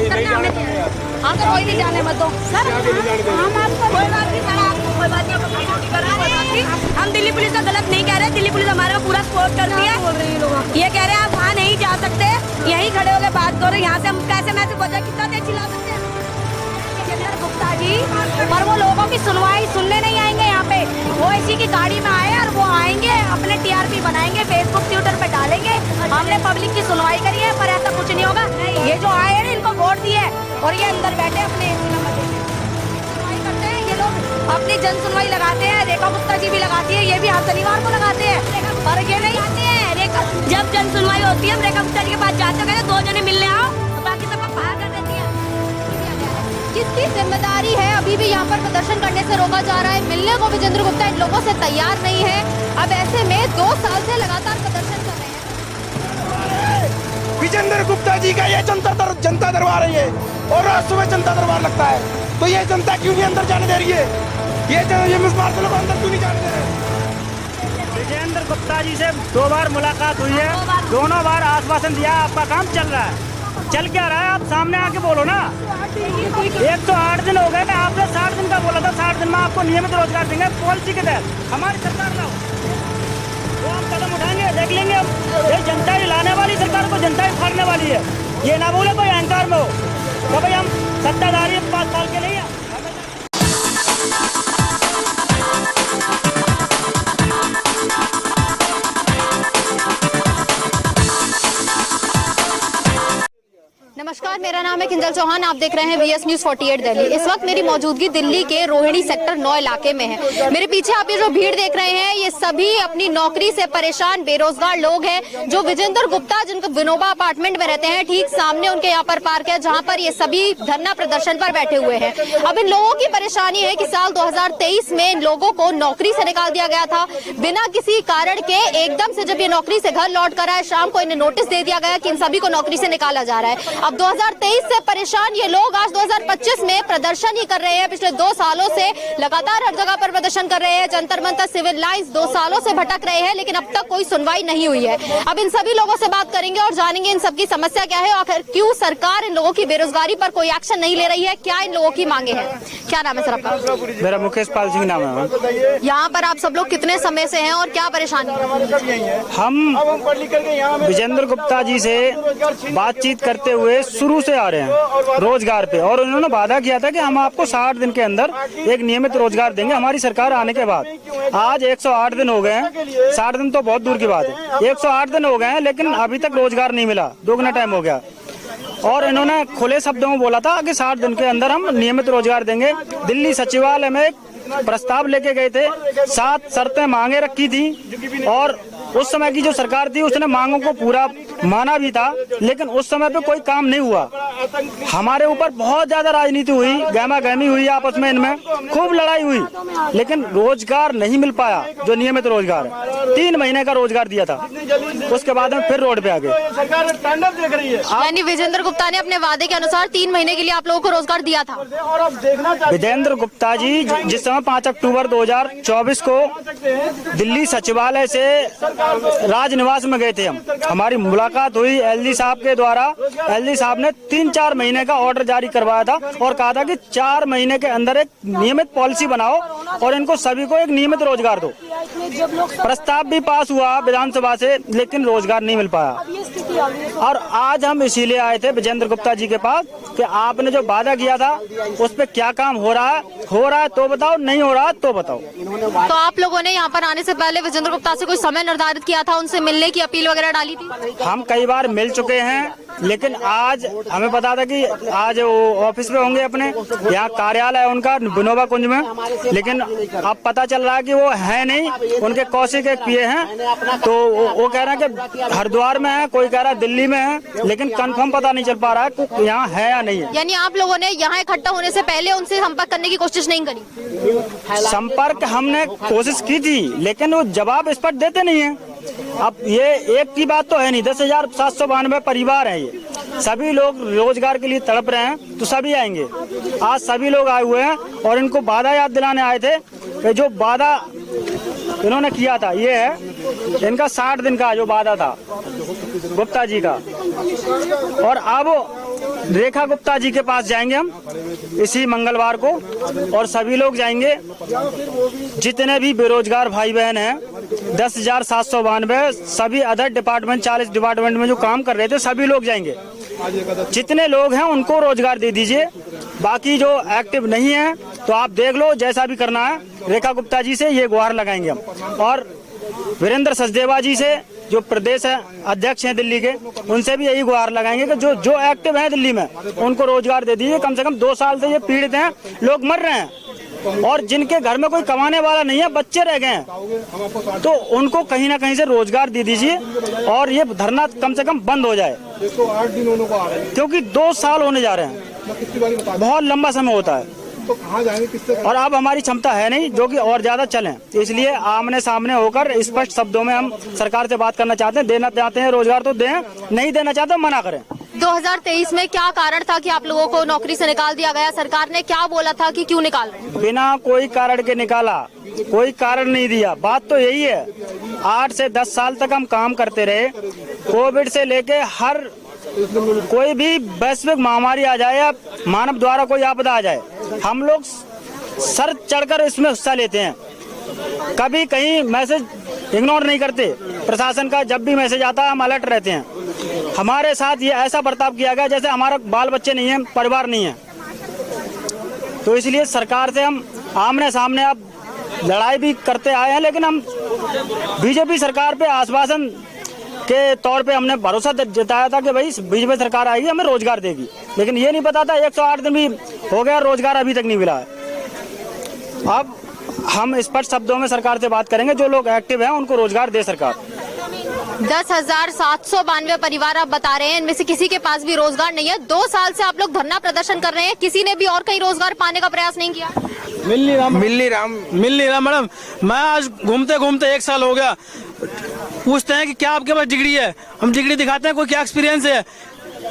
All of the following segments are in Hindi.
बात करना हमें हाँ तो कोई नहीं जाने मत दो सर। हम आपको कोई बात नहीं सर, आपको कोई बात नहीं। हम दिल्ली पुलिस का गलत नहीं कह रहे, दिल्ली पुलिस हमारे को पूरा सपोर्ट करती है। ये कह रहे हैं आप वहाँ नहीं जा सकते, यहीं खड़े होकर बात करो। यहाँ से हम कैसे मैसेज पहुँचा, कितना देर चिल्ला सकते हैं गुप्ता जी। पर वो लोगों की सुनवाई सुनने नहीं आएंगे यहाँ पे, वो इसी की गाड़ी में आए और वो आएंगे अपने टीआरपी बनाएंगे, फेसबुक ट्विटर पे डालेंगे। हमने पब्लिक की सुनवाई करी है पर ऐसा कुछ नहीं होगा। ये जो आए हैं इनको वोट दिए और ये अंदर बैठे अपने सुनवाई करते हैं। ये लोग अपनी जन सुनवाई लगाते हैं, रेखा गुप्ता जी भी लगाती है, ये भी हर शनिवार को लगाते हैं। पर ये नहीं आते हैं रेखा, जब जन सुनवाई होती है हम रेखा गुप्ता जी के पास जाते हैं, दो जने मिलने आओ, बाकी सब बाहर कर देती है। किसकी जिम्मेदारी है अभी भी यहाँ पर प्रदर्शन करने से रोका जा रहा है? मिलने को विजेंद्र गुप्ता इन लोगों से तैयार नहीं है। अब ऐसे में 2 साल से लगातार प्रदर्शन कर रहे हैं। विजेंद्र गुप्ता जी का ये जनता दरबार है ये, और रात सुबह जनता दरबार लगता है, तो ये जनता क्यों नहीं अंदर जाने दे रही है? ये मिसमार लोग अंदर क्यों नहीं जाने दे रहे? विजेंद्र गुप्ता जी से 2 बार मुलाकात हुई है, दोनों बार आश्वासन दिया आपका काम चल रहा है। चल क्या रहा है आप सामने आके बोलो ना। 108 दिन हो गए, मैं आपने 60 दिन का बोला था, 60 दिन में आपको नियमित रोजगार देंगे पॉलिसी के तहत। हमारी सरकार लाओ, वो हम कदम उठाएंगे, देख लेंगे। हम ये जनता ही लाने वाली सरकार को जनता ही फाड़ने वाली है। ये ना बोले कोई अहंकार में हो तो भाई हम सत्ताधारी 5 साल के नहीं है। नमस्कार, मेरा नाम है किंजल चौहान, आप देख रहे हैं VS News 48 दिल्ली। इस वक्त मेरी मौजूदगी दिल्ली के रोहिणी सेक्टर 9 इलाके में है। मेरे पीछे आप ये जो भीड़ देख रहे हैं, ये सभी अपनी नौकरी से परेशान बेरोजगार लोग हैं जो विजेंद्र गुप्ता जिनको विनोबा अपार्टमेंट में रहते हैं, ठीक सामने उनके यहाँ पर पार्क है जहाँ पर ये सभी धरना प्रदर्शन पर बैठे हुए हैं। अब इन लोगों की परेशानी है कि साल 2023 में इन लोगों को नौकरी से निकाल दिया गया था बिना किसी कारण के। एकदम से जब ये नौकरी से घर लौट कर आए, शाम को इन्हें नोटिस दे दिया गया कि इन सभी को नौकरी से निकाला जा रहा है। अब 2023 से परेशान ये लोग आज 2025 में प्रदर्शन ही कर रहे हैं। पिछले 2 सालों से लगातार हर जगह पर प्रदर्शन कर रहे हैं, जंतर मंतर, सिविल लाइंस 2 सालों से भटक रहे हैं, लेकिन अब तक कोई सुनवाई नहीं हुई है। अब इन सभी लोगों से बात करेंगे और जानेंगे इन सबकी समस्या क्या है, आखिर क्यों सरकार इन लोगों की बेरोजगारी पर कोई एक्शन नहीं ले रही है, क्या इन लोगों की मांगे हैं। क्या नाम है सर आपका? मेरा मुकेश पाल सिंह नाम है। यहाँ पर आप सब लोग कितने समय से हैं और क्या परेशानी है? हम विजेंद्र गुप्ता जी से बातचीत करते हुए शुरू से आ रहे हैं रोजगार पे, और उन्होंने वादा किया था कि हम आपको 60 दिन के अंदर एक नियमित रोजगार देंगे हमारी सरकार आने के बाद। आज 108 दिन हो गए हैं, 60 दिन तो बहुत दूर की बात है, 108 दिन हो गए हैं, लेकिन अभी तक रोजगार नहीं मिला, दोगुना टाइम हो गया। और इन्होंने खुले शब्दों में बोला था कि 60 दिन के अंदर हम नियमित रोजगार देंगे। दिल्ली सचिवालय में एक प्रस्ताव लेके गए थे, 7 शर्तें मांगे रखी थी, और उस समय की जो सरकार थी उसने मांगों को पूरा माना भी था, लेकिन उस समय पे कोई काम नहीं हुआ। हमारे ऊपर बहुत ज्यादा राजनीति हुई, गहमा गहमी हुई आपस में, इनमें खूब लड़ाई हुई, लेकिन रोजगार नहीं मिल पाया। जो नियमित रोजगार है, 3 महीने का रोजगार दिया था, उसके बाद में फिर रोड पे आ गए। यानी विजेंद्र गुप्ता ने अपने वादे के अनुसार 3 महीने के लिए आप लोगों को रोजगार दिया था। विजेंद्र गुप्ता जी जिस समय 5 अक्टूबर 2024 को दिल्ली सचिवालय से राजनिवास में गए थे, हमारी मुलाकात हुई LG साहब के द्वारा। LG साहब ने 3-4 महीने का ऑर्डर जारी करवाया था और कहा था कि 4 महीने के अंदर एक नियमित पॉलिसी बनाओ और इनको सभी को एक नियमित रोजगार दो। प्रस्ताव भी पास हुआ विधानसभा से, लेकिन रोजगार नहीं मिल पाया। और आज हम इसीलिए आए थे विजेंद्र गुप्ता जी के पास कि आपने जो वादा किया था उस पे क्या काम हो रहा है तो बताओ, नहीं हो रहा तो बताओ। तो आप लोगों ने यहाँ पर आने से पहले विजेंद्र गुप्ता से कोई समय निर्धारित किया था, उनसे मिलने की अपील वगैरह डाली थी? हम कई बार मिल चुके हैं, लेकिन आज हमें पता था कि आज वो ऑफिस में होंगे, अपने यहाँ कार्यालय है उनका विनोबा कुंज में, लेकिन अब पता चल रहा है कि वो है नहीं, उनके कौशिक एक पिए हैं। तो वो कह रहे हैं कि हरिद्वार में है, कोई कह रहा है दिल्ली में है, लेकिन कंफर्म पता नहीं चल पा रहा है कि यहाँ है या नहीं है। यानी आप लोगों ने यहाँ इकट्ठा होने से पहले उनसे संपर्क करने की कोशिश नहीं करी? संपर्क हमने कोशिश की थी, लेकिन वो जवाब इस पर देते नहीं है। अब ये एक की बात तो है नहीं, 10,792 परिवार है, ये सभी लोग रोजगार के लिए तड़प रहे हैं, तो सभी आएंगे। आज सभी लोग आए हुए हैं और इनको वादा याद दिलाने आए थे कि जो वादा इन्होंने किया था, ये है इनका 60 दिन का जो वादा था गुप्ता जी का, और अब रेखा गुप्ता जी के पास जाएंगे हम इसी मंगलवार को, और सभी लोग जाएंगे, जितने भी बेरोजगार भाई बहन हैं 10,792, सभी अदर डिपार्टमेंट 40 डिपार्टमेंट में जो काम कर रहे थे सभी लोग जाएंगे। जितने लोग हैं उनको रोजगार दे दीजिए, बाकी जो एक्टिव नहीं है तो आप देख लो, जैसा भी करना है। रेखा गुप्ता जी से ये गुहार लगाएंगे हम, और वीरेंद्र सचदेवा जी से जो प्रदेश अध्यक्ष हैं दिल्ली के, उनसे भी यही गुहार लगाएंगे कि जो एक्टिव हैं दिल्ली में उनको रोजगार दे दीजिए। कम से कम 2 साल से ये पीड़ित हैं, लोग मर रहे हैं, और जिनके घर में कोई कमाने वाला नहीं है, बच्चे रह गए हैं, तो उनको कहीं ना कहीं से रोजगार दे दीजिए और ये धरना कम से कम बंद हो जाए, 108 दिन होने को आ रहे हैं, क्योंकि 2 साल होने जा रहे हैं, बहुत लंबा समय होता है। तो कहाँ जाएंगे, किससे? और अब हमारी क्षमता है नहीं जो कि और ज्यादा चलें, इसलिए आमने सामने होकर स्पष्ट शब्दों में हम सरकार से बात करना चाहते हैं। देना चाहते हैं रोजगार तो दें, नहीं देना चाहते मना करें। 2023 में क्या कारण था कि आप लोगों को नौकरी से निकाल दिया गया? सरकार ने क्या बोला था कि क्यों निकाल रहे हैं? बिना कोई कारण के निकाला, कोई कारण नहीं दिया। बात तो यही है, 8 से 10 साल तक हम काम करते रहे, कोविड से लेके हर कोई भी वैश्विक महामारी आ जाए या मानव द्वारा कोई आपदा आ जाए, हम लोग सर चढ़कर इसमें हिस्सा लेते हैं। कभी कहीं मैसेज इग्नोर नहीं करते प्रशासन का, जब भी मैसेज आता है हम अलर्ट रहते हैं। हमारे साथ ये ऐसा बर्ताव किया गया जैसे हमारा बाल बच्चे नहीं है, परिवार नहीं है। तो इसलिए सरकार से हम आमने सामने अब लड़ाई भी करते आए हैं, लेकिन हम बीजेपी सरकार पे आश्वासन के तौर पे हमने भरोसा जताया था कि भाई बीजेपी सरकार आएगी, हमें रोजगार देगी, लेकिन ये नहीं पता था 108 दिन भी हो गया, रोजगार अभी तक नहीं मिला है। अब हम स्पष्ट शब्दों में सरकार से बात करेंगे, जो लोग एक्टिव हैं उनको रोजगार दे सरकार। 10,792 परिवार आप बता रहे हैं, इनमें से किसी के पास भी रोजगार नहीं है। 2 साल से आप लोग धरना प्रदर्शन कर रहे हैं, किसी ने भी और कहीं रोजगार पाने का प्रयास नहीं किया? मिल नहीं रहा मैडम। मैं आज घूमते घूमते 1 साल हो गया। पूछते हैं कि क्या आपके पास डिग्री है, हम डिग्री दिखाते हैं, कोई क्या एक्सपीरियंस है?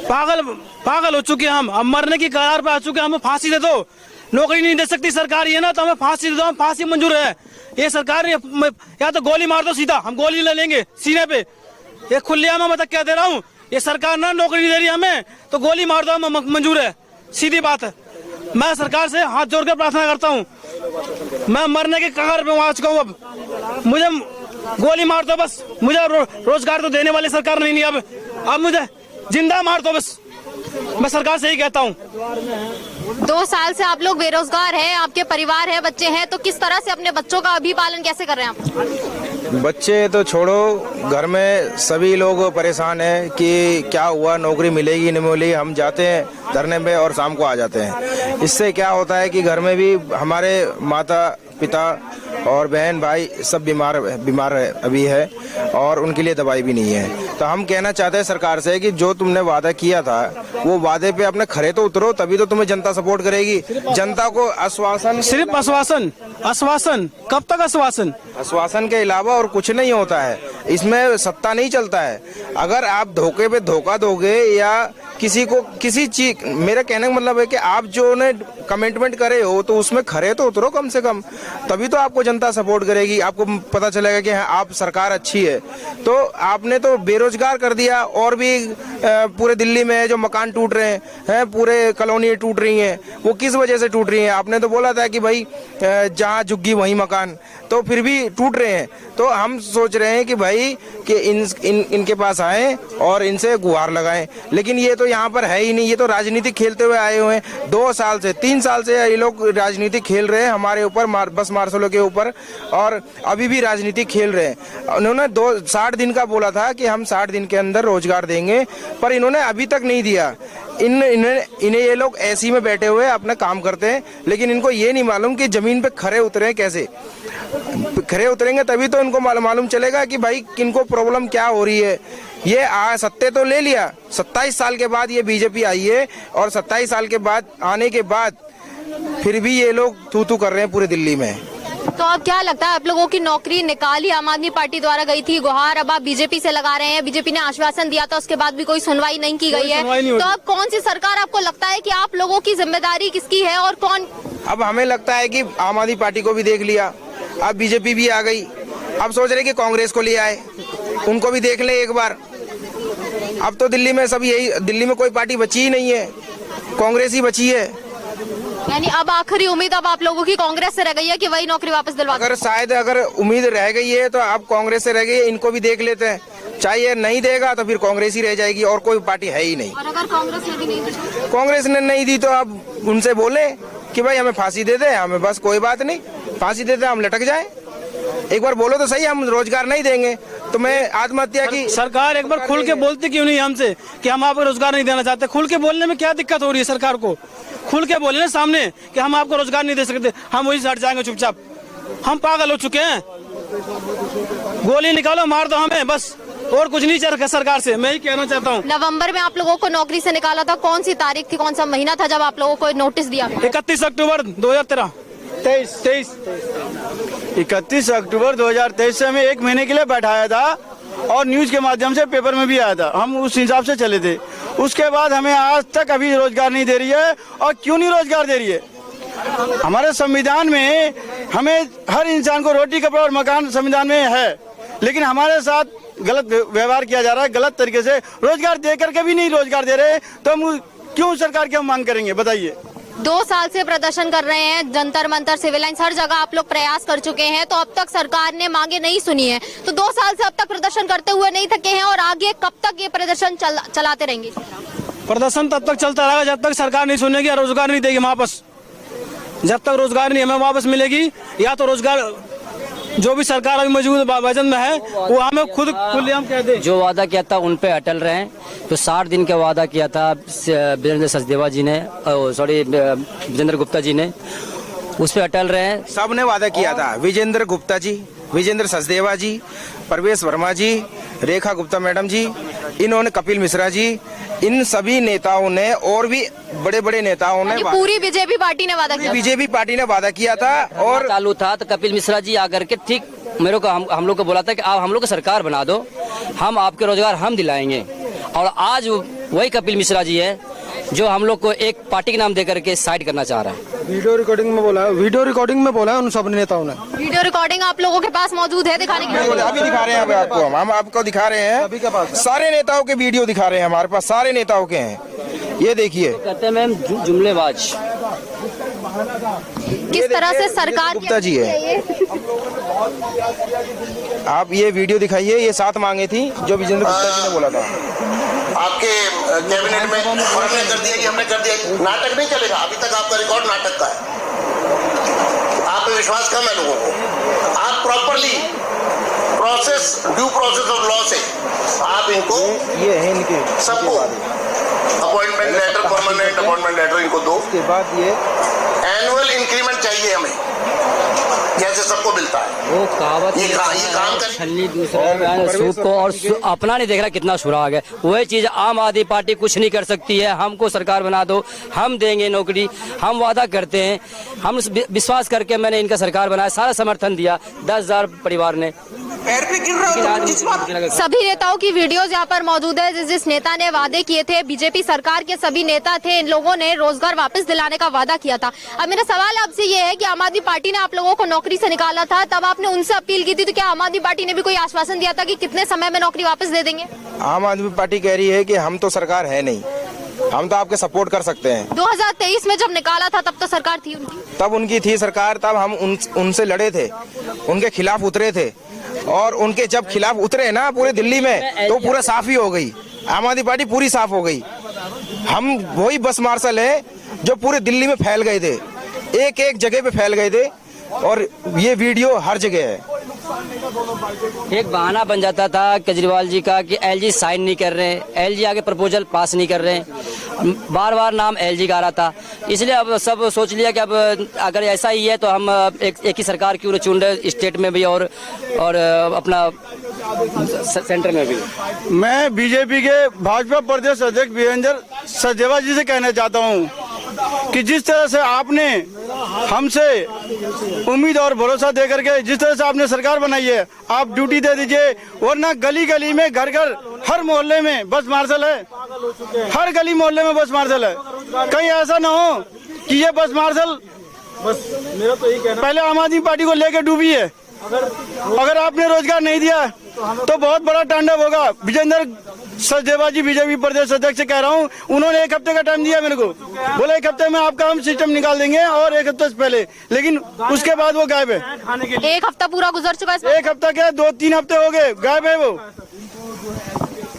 पागल हो चुके हैं हम मरने की कगार पे आ चुके हैं। हमें फांसी दे दो, नौकरी नहीं दे सकती सरकार ये ना, तो हमें फांसी दे दो, हम फांसी मंजूर है। ये सरकार या तो गोली मार दो सीधा, हम गोली ले लेंगे सीने पे। ये खुलेआम मैं क्या दे रहा हूँ, ये सरकार ना नौकरी नहीं दे रही हमें, तो गोली मार दो, हम मंजूर है, सीधी बात है। मैं सरकार से हाथ जोड़कर प्रार्थना करता हूँ, मैं मरने के कगार पे आ चुका हूँ। अब मुझे गोली मार दो बस, मुझे रोजगार तो देने वाली सरकार नहीं। अब मुझे जिंदा मार दो बस, मैं सरकार से ही कहता हूँ। 2 साल से आप लोग बेरोजगार हैं, आपके परिवार है, बच्चे हैं, तो किस तरह से अपने बच्चों का अभी पालन कैसे कर रहे हैं आप? बच्चे तो छोड़ो, घर में सभी लोग परेशान हैं कि क्या हुआ, नौकरी मिलेगी नहीं मिलेगी। हम जाते हैं धरने पे और शाम को आ जाते हैं। इससे क्या होता है कि घर में भी हमारे माता पिता और बहन भाई सब बीमार अभी है, और उनके लिए दवाई भी नहीं है। तो हम कहना चाहते हैं सरकार से कि जो तुमने वादा किया था वो वादे पे अपने खरे तो उतरो, तभी तो तुम्हें जनता सपोर्ट करेगी। जनता को आश्वासन, सिर्फ आश्वासन, कब तक आश्वासन के अलावा और कुछ नहीं होता है। इसमें सत्ता नहीं चलता है। अगर आप धोखे पे धोखा दोगे या किसी को किसी चीज, मेरा कहने का मतलब है कि आप जो ने कमिटमेंट करे हो तो उसमें खरे तो उतरो कम से कम, तभी तो आपको जनता सपोर्ट करेगी, आपको पता चलेगा कि हाँ आप सरकार अच्छी है। तो आपने तो बेरोजगार कर दिया, और भी पूरे दिल्ली में जो मकान टूट रहे हैं, पूरे कॉलोनी टूट रही हैं, वो किस वजह से टूट रही हैं? आपने तो बोला था कि भाई जहाँ झुग्गी वहीं मकान, तो फिर भी टूट रहे हैं। तो हम सोच रहे हैं कि भाई कि इनके पास आए और इनसे गुहार लगाएं, लेकिन ये तो यहाँ पर है ही नहीं। ये तो राजनीति खेलते हुए आए हुए हैं। 2 साल से 3 साल से ये लोग राजनीति खेल रहे हैं हमारे ऊपर, बस मार्शलों के ऊपर, और अभी भी राजनीति खेल रहे हैं। उन्होंने 60 दिन का बोला था कि हम 60 दिन के अंदर रोजगार देंगे, पर इन्होंने अभी तक नहीं दिया। इन्हें ये लोग ऐसी में बैठे हुए अपना काम करते हैं, लेकिन इनको ये नहीं मालूम कि जमीन पे खरे उतरे कैसे। खरे उतरेंगे तभी तो इनको मालूम चलेगा कि भाई किनको प्रॉब्लम क्या हो रही है। ये सत्ते तो ले लिया, 27 साल के बाद ये बीजेपी आई है, और 27 साल के बाद आने के बाद फिर भी ये लोग थू कर रहे हैं पूरे दिल्ली में। तो अब क्या लगता है, आप लोगों की नौकरी निकाली आम आदमी पार्टी द्वारा गई थी गुहार, अब आप बीजेपी से लगा रहे हैं, बीजेपी ने आश्वासन दिया था, उसके बाद भी कोई सुनवाई नहीं की गई है, तो अब कौन सी सरकार आपको लगता है कि आप लोगों की जिम्मेदारी किसकी है और कौन? अब हमें लगता है कि आम आदमी पार्टी को भी देख लिया, अब बीजेपी भी आ गई, अब सोच रहे कि कांग्रेस को ले आए, उनको भी देख ले एक बार। अब तो दिल्ली में सब यही, दिल्ली में कोई पार्टी बची ही नहीं है, कांग्रेस ही बची है। यानी अब आखिरी उम्मीद अब आप लोगों की कांग्रेस से रह गई है कि वही नौकरी वापस दिलवा दें? अगर शायद अगर उम्मीद रह गई है तो अब कांग्रेस से रह गई है, इनको भी देख लेते हैं। चाहिए नहीं देगा तो फिर कांग्रेस ही रह जाएगी और कोई पार्टी है ही नहीं। और अगर कांग्रेस ने भी नहीं दी? कांग्रेस ने नहीं दी तो अब उनसे बोले कि भाई हमें फांसी दे दे, हमें बस कोई बात नहीं, फांसी दे दे, हम लटक जाएं। एक बार बोलो तो सही, हम रोजगार नहीं देंगे तो मैं आत्महत्या की। सरकार एक बार खुल के बोलती क्यों नहीं हमसे कि हम आपको रोजगार नहीं देना चाहते? खुल के बोलने में क्या दिक्कत हो रही है सरकार को? खुल के बोले ना सामने कि हम आपको रोजगार नहीं दे सकते, हम वही से हट जाएंगे चुपचाप। हम पागल हो चुके हैं, गोली निकालो मार दो हमें, बस और कुछ नहीं चल रहा सरकार से। मैं ही कहना चाहता हूँ। नवंबर में आप लोगों को नौकरी से निकाला था, कौन सी तारीख थी, कौन सा महीना था जब आप लोगों को नोटिस दिया? 31 अक्टूबर 2013। 31 अक्टूबर 2023 से हमें 1 महीने के लिए बैठाया था और न्यूज के माध्यम से पेपर में भी आया था, हम उस हिसाब से चले थे। उसके बाद हमें आज तक अभी रोजगार नहीं दे रही है। और क्यों नहीं रोजगार दे रही है? हमारे संविधान में हमें हर इंसान को रोटी, कपड़ा और मकान संविधान में है, लेकिन हमारे साथ गलत व्यवहार किया जा रहा है, गलत तरीके से रोजगार दे करके भी नहीं रोजगार दे रहे, तो हम क्यों सरकार की हम मांग करेंगे बताइए? 2 साल से प्रदर्शन कर रहे हैं, जंतर मंतर, सिविल लाइन्स, हर जगह आप लोग प्रयास कर चुके हैं, तो अब तक सरकार ने मांगे नहीं सुनी है। तो 2 साल से अब तक प्रदर्शन करते हुए नहीं थके हैं, और आगे कब तक ये प्रदर्शन चलाते रहेंगे? प्रदर्शन तब तक चलता रहेगा जब तक सरकार नहीं सुनेगी और रोजगार नहीं देगी वापस। जब तक रोजगार नहीं हमें वापस मिलेगी, या तो रोजगार जो भी सरकार अभी मौजूद वजन में है वो हमें खुद खुलेआम कह दे। जो वादा किया था उन पे अटल रहे। तो 60 दिन का वादा किया था विजेंद्र सचदेवा जी ने, विजेंद्र गुप्ता जी ने, उस पे अटल रहे। सब ने वादा किया था, विजेंद्र गुप्ता जी, विजेंद्र सचदेवा जी, प्रवेश वर्मा जी, रेखा गुप्ता मैडम जी, इन्होंने, कपिल मिश्रा जी, इन सभी नेताओं ने और भी बड़े बड़े नेताओं ने, पूरी बीजेपी पार्टी ने वादा किया, बीजेपी पार्टी ने वादा किया था। और चालू था तो कपिल मिश्रा जी आकर के ठीक मेरे को हम लोग को बोला था कि आप हम लोग को सरकार बना दो, हम आपके रोजगार हम दिलाएंगे। और आज वही कपिल मिश्रा जी है जो हम लोग को एक पार्टी के नाम दे करके साइड करना चाह रहा है। वीडियो रिकॉर्डिंग में बोला है उन सब नेताओं ने। वीडियो रिकॉर्डिंग आप लोगों के पास मौजूद है दिखाने के लिए? अभी दिखा रहे हैं आपको, हम आपको दिखा रहे हैं, सारे नेताओं के वीडियो दिखा रहे हैं, हमारे पास सारे नेताओं के हैं। ये देखिए, कहते हैं मैम जुमलेबाज। किस तरह से सरकार गुप्ता जी है, आप ये वीडियो दिखाइए। ये 7 मांगे थी जो विजेंद्र गुप्ता जी ने बोला था आपके कैबिनेट में, और हमने कर दिया कि हमने कर दिया। नाटक नहीं चलेगा, अभी तक आपका रिकॉर्ड नाटक का है। आप पे विश्वास कम है लोगों को। आप properly process, due process of law से आप इनको, ये है इनके सबको appointment letter, permanent appointment letter इनको दो। उसके बाद ये एनुअल इंक्रीमेंट चाहिए हमें, जैसे सबको मिलता है। वो कहावत ये काम कर, छलनी दूसरे सूप को और अपना नहीं देख रहा कितना सुराग है। वही चीज आम आदमी पार्टी कुछ नहीं कर सकती है। हमको सरकार बना दो, हम देंगे नौकरी, हम वादा करते हैं। हम विश्वास करके मैंने इनका सरकार बनाया, सारा समर्थन दिया, 10,000 परिवार ने। सभी नेताओं की वीडियोस यहाँ पर मौजूद है। जिस नेता ने वादे किए थे, बीजेपी सरकार के सभी नेता थे, इन लोगों ने रोजगार वापस दिलाने का वादा किया था। अब मेरा सवाल आपसे ये है कि आम आदमी पार्टी ने आप लोगों को नौकरी से निकाला था, तब आपने उनसे अपील की थी, तो क्या आम आदमी पार्टी ने भी कोई आश्वासन दिया था कि कितने समय में नौकरी वापस दे देंगे? आम आदमी पार्टी कह रही है कि हम तो सरकार है नहीं, हम तो आपके सपोर्ट कर सकते हैं। 2023 में जब निकाला था तब तो सरकार थी उनकी, तब उनकी थी सरकार, तब हम उनसे लड़े थे, उनके खिलाफ उतरे थे। और उनके जब खिलाफ उतरे ना पूरे दिल्ली में, तो पूरा साफ ही हो गई, आम आदमी पार्टी पूरी साफ हो गई। हम वही बस मार्शल है जो पूरे दिल्ली में फैल गए थे, एक एक जगह पे फैल गए थे, और ये वीडियो हर जगह है। एक बहाना बन जाता था केजरीवाल जी का कि एलजी साइन नहीं कर रहे हैं, एलजी आगे प्रपोजल पास नहीं कर रहे हैं, बार बार नाम एलजी का आ रहा था। इसलिए अब सब सोच लिया कि अब अगर ऐसा ही है तो हम एक ही सरकार क्यों चुन रहे, स्टेट में भी और अपना सेंटर में भी। मैं बीजेपी के भाजपा प्रदेश अध्यक्ष विजेंद्र सचदेवा जी से कहना चाहता हूँ कि जिस तरह से आपने हमसे उम्मीद और भरोसा दे करके जिस तरह से आपने सरकार बनाई है, आप ड्यूटी दे दीजिए, वरना गली गली में, घर घर, हर मोहल्ले में बस मार्शल है, हर गली मोहल्ले में बस मार्शल है। कहीं ऐसा ना हो कि ये बस मार्शल बस मेरा तो यही कहना, पहले आम आदमी पार्टी को लेकर डूबी है। अगर आपने रोजगार नहीं दिया तो बहुत बड़ा तांडव होगा। विजेंद्र सचदेवा जी बीजेपी प्रदेश अध्यक्ष से कह रहा हूँ, उन्होंने 1 हफ्ते का टाइम दिया मेरे को, बोला 1 हफ्ते में आपका हम सिस्टम निकाल देंगे और 1 हफ्ते से पहले, लेकिन उसके बाद वो गायब है। 1 हफ्ता पूरा गुजर चुका है। 1 हफ्ता क्या 2-3 हफ्ते हो गए, गायब है वो।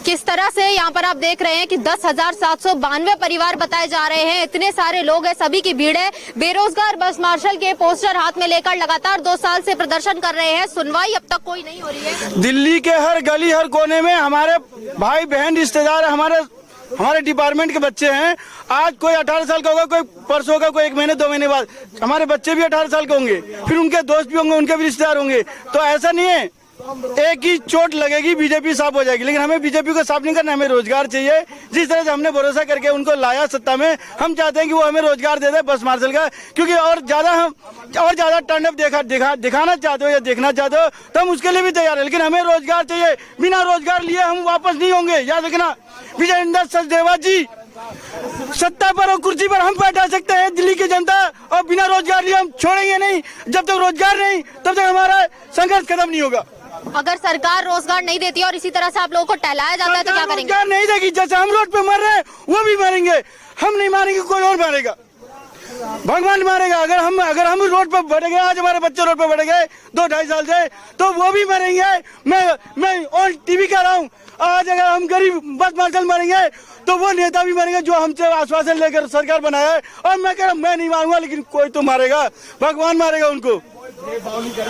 किस तरह से यहाँ पर आप देख रहे हैं कि 10,792 परिवार बताए जा रहे हैं, इतने सारे लोग हैं, सभी की भीड़ है। बेरोजगार बस मार्शल के पोस्टर हाथ में लेकर लगातार 2 साल से प्रदर्शन कर रहे हैं, सुनवाई अब तक कोई नहीं हो रही है। दिल्ली के हर गली हर कोने में हमारे भाई बहन रिश्तेदार हमारे डिपार्टमेंट के बच्चे हैं। आज कोई 18 साल का होगा, कोई परसों का, कोई 1 महीने 2 महीने बाद। हमारे बच्चे भी 18 साल के होंगे, फिर उनके दोस्त भी होंगे, उनके भी रिश्तेदार होंगे। तो ऐसा नहीं है एक ही चोट लगेगी बीजेपी साफ हो जाएगी, लेकिन हमें बीजेपी को साफ नहीं करना, हमें रोजगार चाहिए। जिस तरह से हमने भरोसा करके उनको लाया सत्ता में, हम चाहते हैं कि वो हमें रोजगार दे दे बस मार्शल का, क्योंकि और ज्यादा टर्नअप दिखाना चाहते हो या देखना चाहते हो तो हम उसके लिए भी तैयार है, लेकिन हमें रोजगार चाहिए। बिना रोजगार लिए हम वापस नहीं होंगे, याद रखना। विजयेंद्र सचदेवा जी सत्ता पर और कुर्सी पर हम बैठा सकते हैं दिल्ली की जनता, और बिना रोजगार लिए हम छोड़ेंगे नहीं। जब तक रोजगार नहीं तब तक हमारा संघर्ष खत्म नहीं होगा। अगर सरकार रोजगार नहीं देती और इसी तरह से आप लोगों को टहलाया जाता है तो क्या करेंगे? रोजगार नहीं देगी, जैसे हम रोड पे मर रहे हैं वो भी मरेंगे। हम नहीं मारेंगे, कोई और मारेगा, भगवान मारेगा। अगर हम रोड पे बढ़ गए, आज हमारे बच्चे रोड पे बढ़ गए 2-2.5 साल से, तो वो भी मरेंगे। मैं ऑन टीवी कह रहा हूँ, आज अगर हम गरीब बस मार्शल मरेंगे तो वो नेता भी मरेंगे जो हमसे आश्वासन लेकर सरकार बनाया है। और मैं कह रहा हूँ, मैं नहीं मारूंगा, लेकिन कोई तो मारेगा, भगवान मारेगा उनको।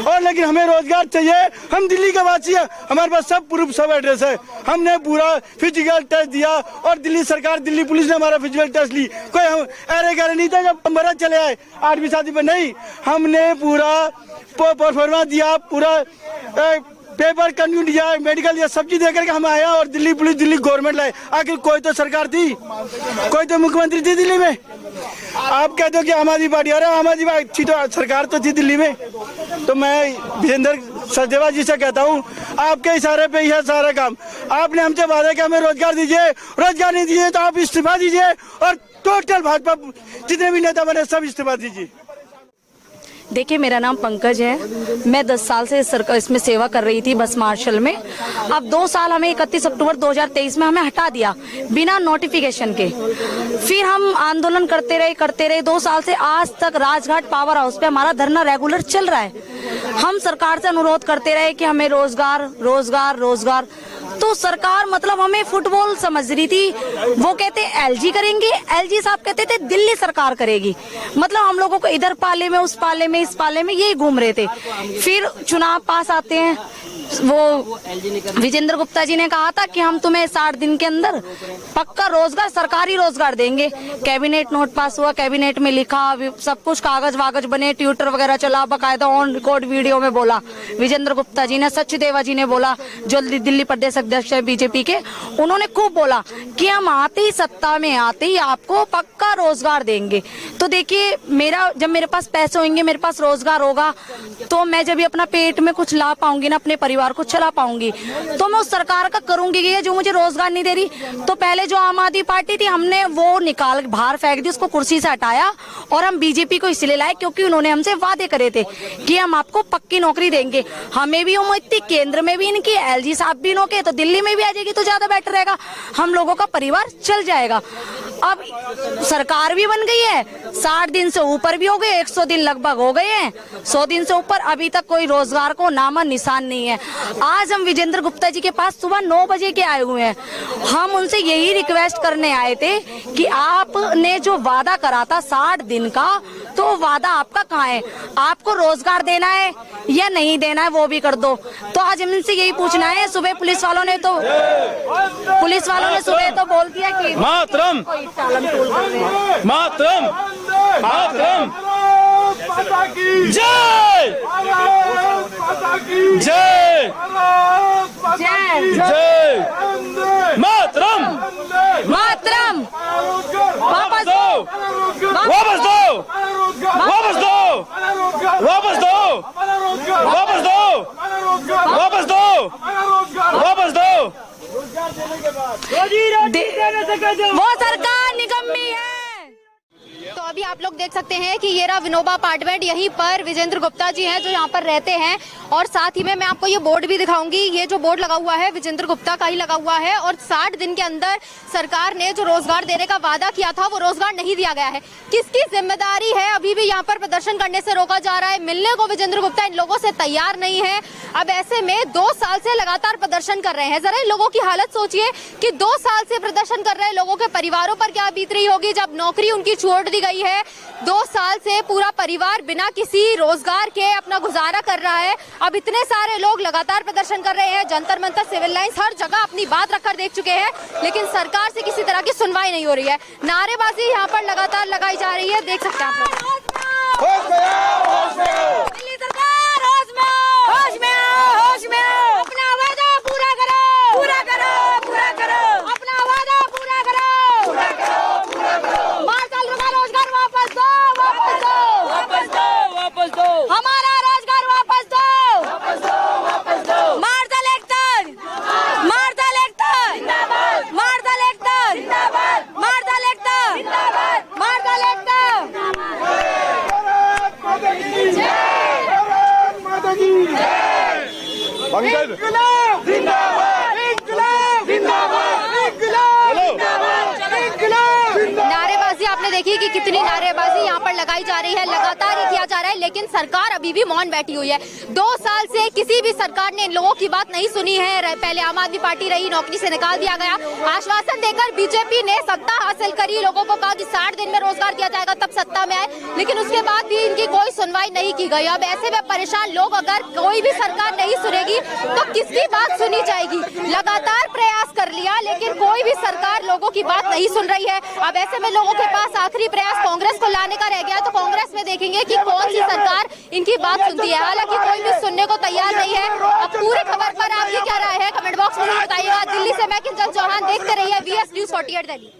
और लेकिन हमें रोजगार चाहिए। हम दिल्ली के वासी हैं, हमारे पास सब प्रूफ सब एड्रेस है। हमने पूरा फिजिकल टेस्ट दिया और दिल्ली सरकार, दिल्ली पुलिस ने हमारा फिजिकल टेस्ट ली। कोई हम अरे नहीं था जब हम भरत चले आए 8वीं शादी में, नहीं, हमने पूरा परफॉर्मेंस दिया, पूरा पेपर कंटिन्यू दिया, मेडिकल दिया, सब चीज देकर के हम आया और दिल्ली पुलिस, दिल्ली गवर्नमेंट लाए। आखिर कोई तो सरकार थी, कोई तो मुख्यमंत्री थी दिल्ली में। आप कहते हो कि आम आदमी पार्टी, अरे आम आदमी पार्टी तो सरकार तो थी दिल्ली में। तो मैं विजेंद्र सचदेवा जी से कहता हूँ, आपके इशारे पे ही है सारा काम। आपने हमसे वादा किया हमें रोजगार दीजिए, रोजगार नहीं दीजिए तो आप इस्तीफा दीजिए और टोटल भाजपा जितने भी नेता बने सब इस्तीफा दीजिए। देखिए, मेरा नाम पंकज है। मैं 10 साल से सरकार इसमें सेवा कर रही थी बस मार्शल में। अब 2 साल हमें 31 अक्टूबर 2023 में हमें हटा दिया बिना नोटिफिकेशन के। फिर हम आंदोलन करते रहे 2 साल से आज तक राजघाट पावर हाउस पे हमारा धरना रेगुलर चल रहा है। हम सरकार से अनुरोध करते रहे कि हमें रोजगार रोजगार रोजगार। तो सरकार मतलब हमें फुटबॉल समझ रही थी। वो कहते एलजी करेंगे, एलजी साहब कहते थे दिल्ली सरकार करेगी। मतलब हम लोगों को इधर पाले में, उस पाले में, इस पाले में यही घूम रहे थे। फिर चुनाव पास आते हैं, वो विजेंद्र गुप्ता जी ने कहा था कि हम तुम्हें 60 दिन के अंदर पक्का रोजगार, सरकारी रोजगार देंगे। कैबिनेट नोट पास हुआ, कैबिनेट में लिखा, सब कुछ कागज वागज बने, ट्विटर वगैरह चला, बकायदा ऑन रिकॉर्ड वीडियो में बोला विजेंद्र गुप्ता जी ने, सचदेवा जी ने बोला, जो दिल्ली प्रदेश अध्यक्ष है बीजेपी के, उन्होंने खूब बोला कि हम आते ही सत्ता में आते ही आपको पक्का रोजगार देंगे। तो देखिए, जब मेरे पास पैसे होंगे, मेरे पास रोजगार होगा, तो मैं जब भी अपना पेट में कुछ ला पाऊंगी ना, अपने परिवार को चला पाऊंगी, तो मैं उस सरकार का करूंगी जो मुझे रोजगार नहीं दे रही। तो पहले जो आम आदमी पार्टी थी, हमने वो निकाल बाहर फेंक दी, उसको कुर्सी से हटाया और हम बीजेपी को इसलिए लाए क्योंकि उन्होंने हमसे वादे करे थे कि हम आपको पक्की नौकरी देंगे। हमें भी उम्मीद थी केंद्र में भी इनकी, एलजी साहब भी इनके, तो दिल्ली में भी आ जाएगी तो ज्यादा बेटर रहेगा, हम लोगों का परिवार चल जाएगा। अब सरकार भी बन गई है, 60 दिन से ऊपर भी हो गए, 100 दिन लगभग हो गए हैं, 100 दिन से ऊपर, अभी तक कोई रोजगार को नामो निशान नहीं है। आज हम विजेंद्र गुप्ता जी के पास सुबह 9 बजे के आए हुए हैं। हम उनसे यही रिक्वेस्ट करने आए थे कि आपने जो वादा करा था 60 दिन का, तो वादा आपका कहाँ है? आपको रोजगार देना है या नहीं देना है वो भी कर दो। तो आज हम इनसे यही पूछना है। सुबह पुलिस वालों ने सुबह तो बोल दिया कि मातरम मातरम मातरम जय जय जय मातरम मातरम। वापस दो, वापस दो, वापस दो, वापस दो, वापस दो, वापस दो, वापस दो। वो सरकार निकम्मी है। तो अभी आप लोग देख सकते हैं कि ये रहा विनोबा अपार्टमेंट, यहीं पर विजेंद्र गुप्ता जी हैं जो यहाँ पर रहते हैं। और साथ ही में मैं आपको ये बोर्ड भी दिखाऊंगी, ये जो बोर्ड लगा हुआ है विजेंद्र गुप्ता का ही लगा हुआ है। और 60 दिन के अंदर सरकार ने जो रोजगार देने का वादा किया था वो रोजगार नहीं दिया गया है। किसकी जिम्मेदारी है? अभी भी यहाँ पर प्रदर्शन करने से रोका जा रहा है। मिलने को विजेंद्र गुप्ता इन लोगों से तैयार नहीं है। अब ऐसे में 2 साल से लगातार प्रदर्शन कर रहे हैं। जरा इन लोगों की हालत सोचिए कि 2 साल से प्रदर्शन कर रहे लोगों के परिवारों पर क्या बीत रही होगी जब नौकरी उनकी छोड़ दी गई है। 2 साल से पूरा परिवार बिना किसी रोजगार के अपना गुजारा कर रहा है। अब इतने सारे लोग लगातार प्रदर्शन कर रहे हैं, जंतर मंतर, सिविल लाइंस, हर जगह अपनी बात रखकर देख चुके हैं, लेकिन सरकार से किसी तरह की सुनवाई नहीं हो रही है। नारेबाजी यहाँ पर लगातार लगाई जा रही है, देख सकते हैं आप लोग। दिल्ली सरकार होश में आओ, होश में आओ, होश में आओ। अपना वादा पूरा करो, पूरा करो, पूरा करो। अपना वादा पूरा करो, पूरा करो, पूरा करो। मार्शल का रोजगार वापस दो, वापस दो, वापस दो, वापस दो। हमारा रोजगार वापस दो, वापस दो, वापस दो। मार्शल एकता, मार्शल एकता, जिंदाबाद। मार्शल एकता, जिंदाबाद। मार्शल एकता, जिंदाबाद। मार्शल एकता। नारेबाजी आपने देखी कि कितनी नारेबाजी यहाँ पर लगाई जा रही है, लगातार ही किया जा रहा है, लेकिन सरकार अभी भी मौन बैठी हुई है। 2 साल से किसी भी सरकार ने इन लोगों की बात नहीं सुनी है। पहले आम आदमी पार्टी रही, नौकरी से निकाल दिया गया। आश्वासन देकर बीजेपी ने सत्ता हासिल करी, लोगों को कहा कि 60 दिन में रोजगार दिया जाएगा तब सत्ता में आए, लेकिन उसके बाद भी इनकी कोई सुनवाई नहीं की गई। अब ऐसे में परेशान लोग, अगर कोई भी सरकार नहीं सुनेगी तो किसकी बात सुनी जाएगी? लगातार प्रयास कर लिया लेकिन कोई भी सरकार लोगों की बात नहीं सुन रही है। अब ऐसे में लोगों के पास आखिरी प्रयास कांग्रेस को लाने का रह गया, तो कांग्रेस में देखेंगे कि कौन सी सरकार इनकी बात सुनती है। हालांकि कोई भी सुनने को तैयार नहीं है। अब पूरी खबर पर आपकी क्या राय है कमेंट बॉक्स में बताइएगा। दिल्ली से मैं किंजल चौहान, देखते रहिए VS News 48 दिल्ली।